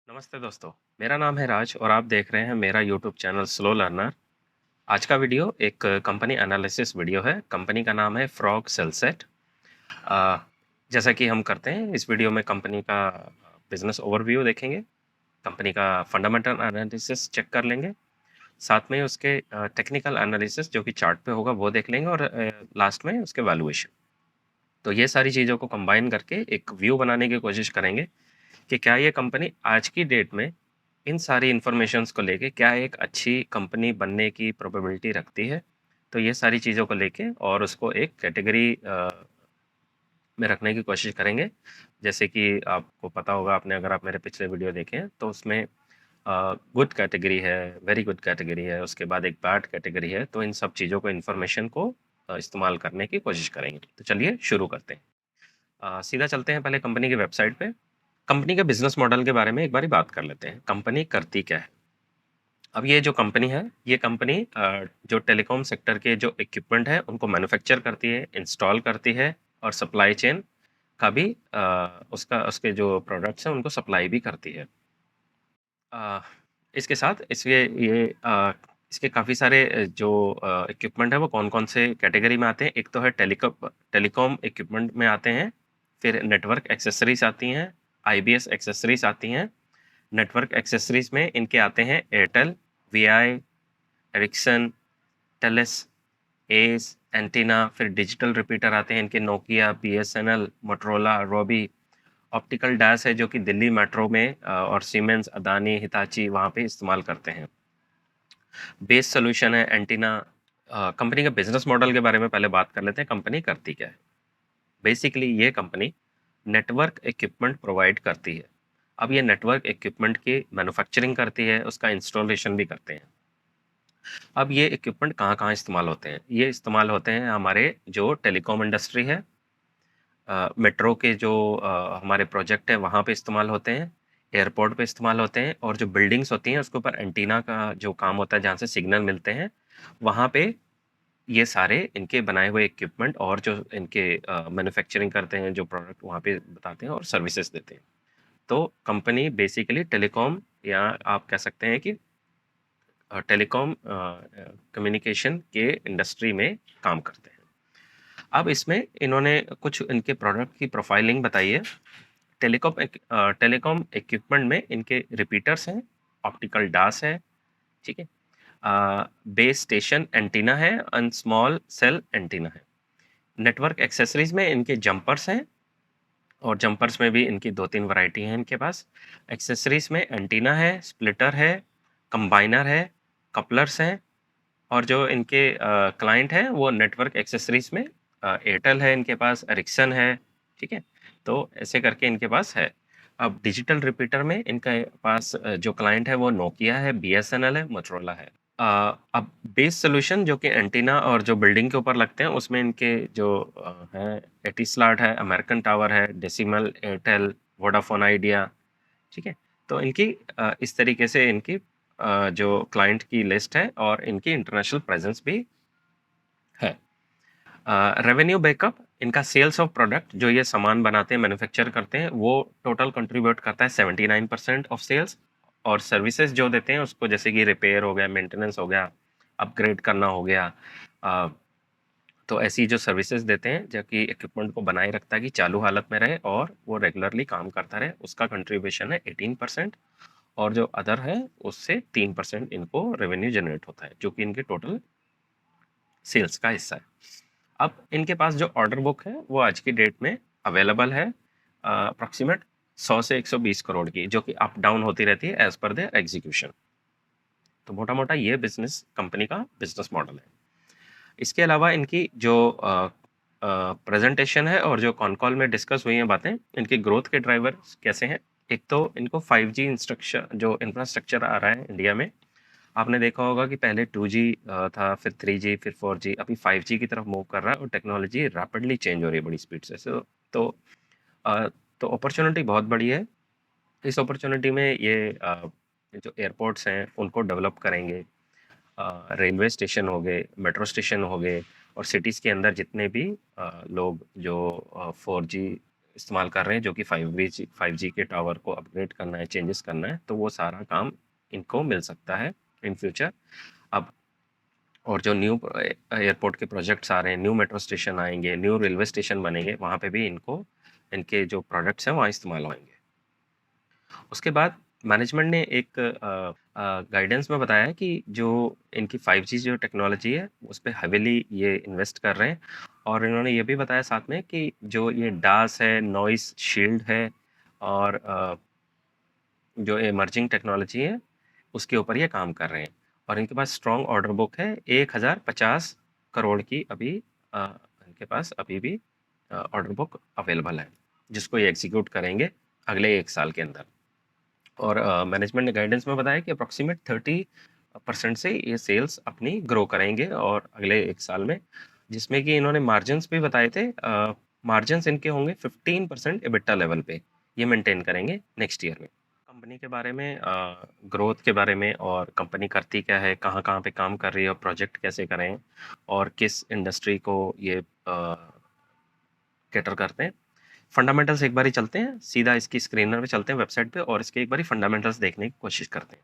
नमस्ते दोस्तों, मेरा नाम है राज और आप देख रहे हैं मेरा यूट्यूब चैनल स्लो लर्नर। आज का वीडियो एक कंपनी एनालिसिस वीडियो है। कंपनी का नाम है फ्रॉग सेलसेट। अ, जैसा कि हम करते हैं इस वीडियो में कंपनी का बिजनेस ओवरव्यू देखेंगे, कंपनी का फंडामेंटल एनालिसिस चेक कर लेंगे, साथ में उसके टेक्निकल एनालिसिस जो कि चार्ट पे होगा वो देख लेंगे और लास्ट में उसके वैल्यूएशन। तो ये सारी चीज़ों को कंबाइन करके एक व्यू बनाने की कोशिश करेंगे कि क्या ये कंपनी आज की डेट में इन सारी इन्फॉर्मेशंस को लेके क्या एक अच्छी कंपनी बनने की प्रोबेबिलिटी रखती है। तो ये सारी चीज़ों को लेके और उसको एक कैटेगरी में रखने की कोशिश करेंगे। जैसे कि आपको पता होगा, आपने अगर आप मेरे पिछले वीडियो देखे हैं तो उसमें गुड कैटेगरी है, वेरी गुड कैटेगरी है, उसके बाद एक बैड कैटेगरी है। तो इन सब चीज़ों को इन्फॉर्मेशन को इस्तेमाल करने की कोशिश करेंगे। तो चलिए शुरू करते हैं। सीधा चलते हैं पहले कंपनी की वेबसाइट पे। कंपनी के बिजनेस मॉडल के बारे में एक बारी बात कर लेते हैं। कंपनी करती क्या है? अब ये जो कंपनी है, ये कंपनी जो टेलीकॉम सेक्टर के जो इक्विपमेंट है उनको मैन्युफैक्चर करती है, इंस्टॉल करती है और सप्लाई चेन का भी उसका उसके जो प्रोडक्ट्स हैं उनको सप्लाई भी करती है। अ, इसके साथ इसके काफ़ी सारे जो इक्विपमेंट है वो कौन-कौन से कैटेगरी में आते हैं। एक तो है टेलीकॉम इक्विपमेंट में आते हैं, फिर नेटवर्क एक्सेसरीज आती हैं, आईबीएस एक्सेसरीज आती हैं। नेटवर्क एक्सेसरीज में इनके आते हैं Airtel, Vi, Ericsson, Telus, S, antenna. फिर डिजिटल रिपीटर आते हैं इनके Nokia, BSNL, Motorola, Robi. Optical dash है जो कि दिल्ली मेट्रो में और सीमेंस, अदानी, हिताची वहाँ पे इस्तेमाल करते हैं। बेस सोल्यूशन है एंटीना। कंपनी के बिजनेस मॉडल के बारे में पहले बात कर लेते हैं, कंपनी करती क्या है। बेसिकली ये कंपनी नेटवर्क इक्विपमेंट प्रोवाइड करती है। अब ये नेटवर्क इक्विपमेंट की मैन्युफैक्चरिंग करती है, उसका इंस्टॉलेशन भी करते हैं। अब ये इक्विपमेंट कहाँ-कहाँ इस्तेमाल होते हैं? ये इस्तेमाल होते हैं हमारे जो टेलीकॉम इंडस्ट्री है, मेट्रो के जो हमारे प्रोजेक्ट है वहाँ पे इस्तेमाल होते हैं, एयरपोर्ट पे इस्तेमाल होते हैं और जो बिल्डिंग्स होती हैं उसके ऊपर एंटीना का जो काम होता है जहाँ से सिग्नल मिलते हैं, वहाँ पे ये सारे इनके बनाए हुए इक्विपमेंट और जो इनके मैन्युफैक्चरिंग करते हैं, जो प्रोडक्ट वहाँ पे बताते हैं और सर्विसेज देते हैं। तो कंपनी बेसिकली टेलीकॉम, या आप कह सकते हैं कि टेलीकॉम कम्युनिकेशन के इंडस्ट्री में काम करते हैं। अब इसमें इन्होंने कुछ इनके प्रोडक्ट की प्रोफाइलिंग बताई है। टेलीकॉम इक्विपमेंट में इनके रिपीटर्स हैं, ऑप्टिकल डास है, ठीक है, बेस स्टेशन एंटीना है एंड स्मॉल सेल एंटीना है। नेटवर्क एक्सेसरीज में इनके जंपर्स हैं और जंपर्स में भी इनकी 2-3 वैरायटी हैं इनके पास। एक्सेसरीज में एंटीना है, स्प्लिटर है, कंबाइनर है, कपलर्स हैं और जो इनके क्लाइंट हैं वो नेटवर्क एक्सेसरीज में एयरटेल है इनके पास, एरिक्सन है, ठीक है? तो ऐसे करके इनके पास है। अब डिजिटल रिपीटर में इनके पास जो क्लाइंट है वो नोकिया है, बीएसएनएल है, मोटरोला है। अ, अब बेस सॉल्यूशन जो कि एंटीना और जो बिल्डिंग के ऊपर लगते हैं उसमें इनके जो हैं, एटिसलाट है, अमेरिकन टावर है, डेसिमल, एयरटेल, वोडाफोन आइडिया, ठीक है? तो इनकी इस तरीके से इनकी जो क्लाइंट की लिस्ट है और इनकी इंटरनेशनल प्रेजेंस भी है। रेवेन्यू बैकअप, इनका सेल्स ऑफ प्रोडक्ट जो ये सामान बनाते हैं, मैन्युफैक्चर करते हैं, वो टोटल कंट्रीब्यूट करता है 79% ऑफ सेल्स। और सर्विसेज जो देते हैं उसको, जैसे कि रिपेयर हो गया, मेंटेनेंस हो गया, अपग्रेड करना हो गया, अ, तो ऐसी जो सर्विसेज देते हैं जो कि इक्विपमेंट को बनाए रखता है कि चालू हालत में रहे और वो रेगुलरली काम करता रहे, उसका कंट्रीब्यूशन है 18%। और जो अदर है उससे 3% इनको रेवेन्यू जनरेट होता है, जो कि इनके टोटल सेल्स का हिस्सा है। अब इनके पास जो ऑर्डर बुक है वो आज की डेट में अवेलेबल है अप्रॉक्सीमेट 100 से 120 करोड़ की, जो कि अप डाउन होती रहती है एज पर देयर एग्जीक्यूशन। तो मोटा मोटा ये बिजनेस कंपनी का बिजनेस मॉडल है। इसके अलावा इनकी जो प्रेजेंटेशन है और जो कॉन कॉल में डिस्कस हुई हैं बातें, इनकी ग्रोथ के ड्राइवर कैसे हैं। एक तो इनको 5G इंस्ट्रक्चर जो इंफ्रास्ट्रक्चर आ रहा है इंडिया में, आपने देखा होगा कि पहले 2G था, फिर 3G, फिर 4G, अभी 5G की तरफ मूव कर रहा है और टेक्नोलॉजी रैपिडली चेंज हो रही है बड़ी स्पीड से। तो अ, तो अपॉर्चुनिटी बहुत बड़ी है। इस अपॉर्चुनिटी में ये जो एयरपोर्ट्स हैं उनको डेवलप करेंगे, रेलवे स्टेशन हो गए, मेट्रो स्टेशन हो गए और सिटीज़ के अंदर जितने भी लोग जो 4G इस्तेमाल कर रहे हैं, जो कि 5G के टावर को अपग्रेड करना है, चेंजेस करना है, तो वो सारा काम इनको मिल सकता है इन फ्यूचर। अब और जो न्यू एयरपोर्ट के प्रोजेक्ट्स आ रहे हैं, न्यू मेट्रो स्टेशन आएंगे, न्यू रेलवे स्टेशन बनेंगे, वहाँ पे भी इनको इनके जो प्रोडक्ट्स हैं वहाँ इस्तेमाल होंगे। उसके बाद मैनेजमेंट ने एक गाइडेंस में बताया है कि जो इनकी 5G जो टेक्नोलॉजी है उस पे हेविली ये इन्वेस्ट कर रहे हैं, और इन्होंने ये भी बताया साथ में कि जो ये डास है, नॉइस शील्ड है, और जो इमर्जिंग टेक्नोलॉजी है उसके ऊपर ये काम कर रहे हैं। और इनके पास स्ट्रॉन्ग ऑर्डर बुक है, 1050 करोड़ की अभी इनके पास अभी भी ऑर्डर बुक अवेलेबल है, जिसको ये एग्जीक्यूट करेंगे अगले 1 साल के अंदर। और मैनेजमेंट ने गाइडेंस में बताया कि अप्रॉक्सीमेट 30% से ये सेल्स अपनी ग्रो करेंगे और अगले 1 साल में, जिसमें कि इन्होंने मार्जिन्स भी बताए थे। मार्जिन्स इनके होंगे 15% एबिटा लेवल पे, ये मेंटेन करेंगे नेक्स्ट ईयर में। कंपनी के बारे में, ग्रोथ के बारे में, और कंपनी करती क्या है, कहाँ कहाँ पे काम कर रही है, और प्रोजेक्ट कैसे करें, और किस इंडस्ट्री को ये कैटर करते हैं। फंडामेंटल्स एक बारी चलते हैं, सीधा इसकी स्क्रीनर पे चलते हैं वेबसाइट पे, और इसके एक बारी फंडामेंटल्स देखने की कोशिश करते हैं।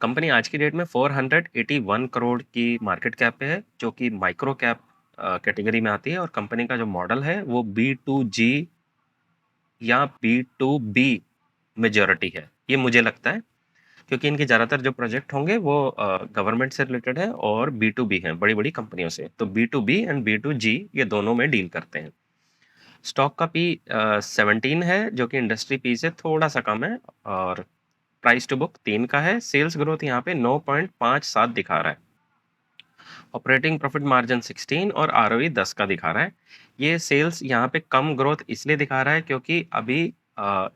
कंपनी आज की डेट में 481 करोड़ की मार्केट कैप पे है, जो कि माइक्रो कैप कैटेगरी में आती है, और कंपनी का जो मॉडल है वो B2G या B2B मेजॉरिटी है, ये मुझे लगता है, क्योंकि इनके ज़्यादातर जो प्रोजेक्ट होंगे वो गवर्नमेंट से रिलेटेड है और B2B हैं, बड़ी-बड़ी कंपनियों से। तो B2B एंड B2G ये दोनों में डील करते हैं। स्टॉक का पी 17 है, जो कि इंडस्ट्री पी से थोड़ा सा कम है, और प्राइस टू बुक 3 का है। सेल्स ग्रोथ यहाँ पे 9.57 दिखा रहा है। ऑपरेटिंग प्रॉफिट मार्जिन 16 और आरओई 10 का दिखा रहा है। ये सेल्स यहाँ पे कम ग्रोथ इसलिए दिखा रहा है क्योंकि अभी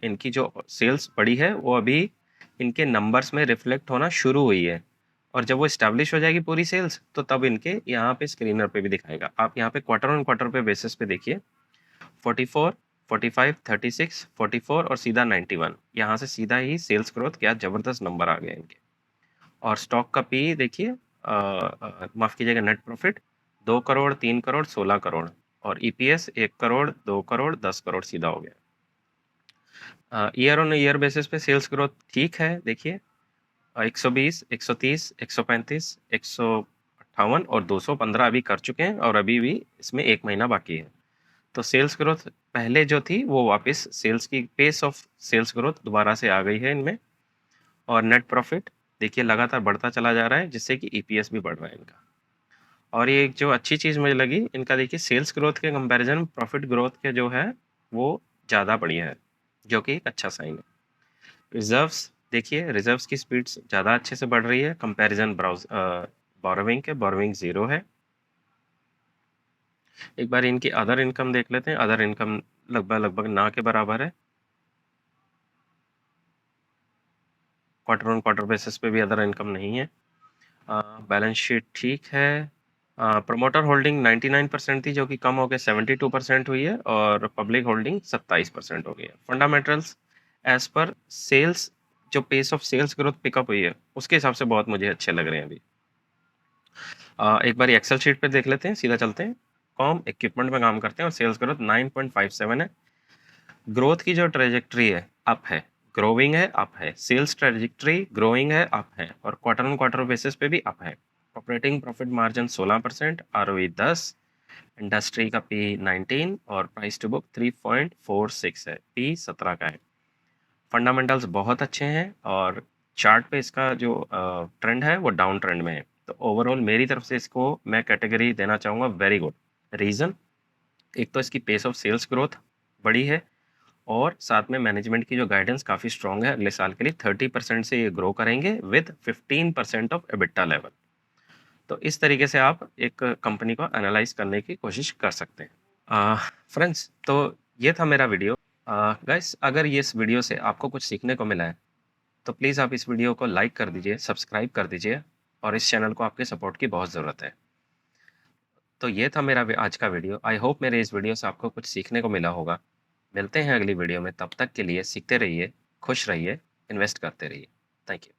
इनकी जो सेल्स बढ़ी है वो अभी इनके नंबर्स में रिफ्लेक्ट होना शुरू हुई है, और जब वो इस्टेब्लिश हो जाएगी पूरी सेल्स तो तब इनके यहाँ पे स्क्रीनर पे भी दिखाएगा। आप यहाँ पे क्वार्टर ऑन क्वार्टर पे बेसिस पे देखिए, 44, 45, 36, 44 और सीधा 91, यहाँ से सीधा ही सेल्स ग्रोथ, क्या जबरदस्त नंबर आ गए इनके। और स्टॉक का पी देखिए, माफ कीजिएगा, नेट प्रॉफिट 2 करोड़, 3 करोड़, 16 करोड़, और ईपीएस 1 करोड़, 2 करोड़, 10 करोड़ सीधा हो गया। ईयर ऑन ईयर बेसिस पे सेल्स ग्रोथ ठीक है, देखिए 120, 130, 135, 158 और 215 अभी कर चुके हैं, और अभी भी इसमें 1 महीना बाकी है। तो सेल्स ग्रोथ पहले जो थी वो वापस सेल्स की पेस ऑफ सेल्स ग्रोथ दोबारा से आ गई है इनमें। और नेट प्रॉफिट देखिए लगातार बढ़ता चला जा रहा है, जिससे कि ईपीएस भी बढ़ रहा है इनका। और ये एक जो अच्छी चीज़ मुझे लगी इनका, देखिए सेल्स ग्रोथ के कंपैरिजन प्रॉफिट ग्रोथ के जो है वो ज़्यादा बढ़िया है, जो कि एक अच्छा साइन है। रिजर्व्स देखिए, रिजर्व्स की स्पीड ज़्यादा अच्छे से बढ़ रही है कंपैरिजन बोरोविंग के। बोरोविंग 0 है। एक बार इनकी अदर इनकम देख लेते हैं। अदर इनकम लगभग ना के बराबर है। क्वार्टर ऑन क्वार्टर बेसिस पे भी अदर इनकम नहीं है। बैलेंस शीट ठीक है। प्रमोटर होल्डिंग 99% थी, जो कि कम होकर 72% हुई है, और पब्लिक होल्डिंग 27% हो गई है। फंडामेंटल्स एज पर सेल्स, जो pace of sales growth pickup हुई है उसके हिसाब से बहुत मुझे अच्छे लग रहे हैं अभी। एक बार एक्सेल शीट पे देख लेते हैं, सीधा चलते हैं। कॉम इक्विपमेंट में काम करते हैं, और सेल्स ग्रोथ 9.57 है। ग्रोथ की जो ट्रेजेक्ट्री है अप है, ग्रोइंग है, अप है। सेल्स ट्रेजेक्ट्री ग्रोइंग है, अप है, और क्वार्टर ऑन क्वार्टर बेसिस पे भी अप है। Operating profit margin 16%, ROE 10, industry का पी 19 और प्राइस टू बुक 3.46 है, पी 17 का है। फंडामेंटल्स बहुत अच्छे हैं, और चार्ट पे इसका जो ट्रेंड है वो डाउन ट्रेंड में है। तो ओवरऑल मेरी तरफ से इसको मैं कैटेगरी देना चाहूँगा वेरी गुड। रीज़न, एक तो इसकी पेस ऑफ सेल्स ग्रोथ बड़ी है, और साथ में मैनेजमेंट की जो गाइडेंस काफ़ी स्ट्रॉन्ग है, अगले साल के लिए 30% से ये ग्रो करेंगे विद 15% ऑफ एबिटा लेवल। तो इस तरीके से आप एक कंपनी को एनालाइज करने की कोशिश कर सकते हैं। फ्रेंड्स, तो ये था मेरा वीडियो। गाइस, अगर ये इस वीडियो से आपको कुछ सीखने को मिला है तो प्लीज़ आप इस वीडियो को लाइक कर दीजिए, सब्सक्राइब कर दीजिए, और इस चैनल को आपके सपोर्ट की बहुत ज़रूरत है। तो ये था मेरा आज का वीडियो। आई होप मेरे इस वीडियो से आपको कुछ सीखने को मिला होगा। मिलते हैं अगली वीडियो में, तब तक के लिए सीखते रहिए, खुश रहिए, इन्वेस्ट करते रहिए। Thank you.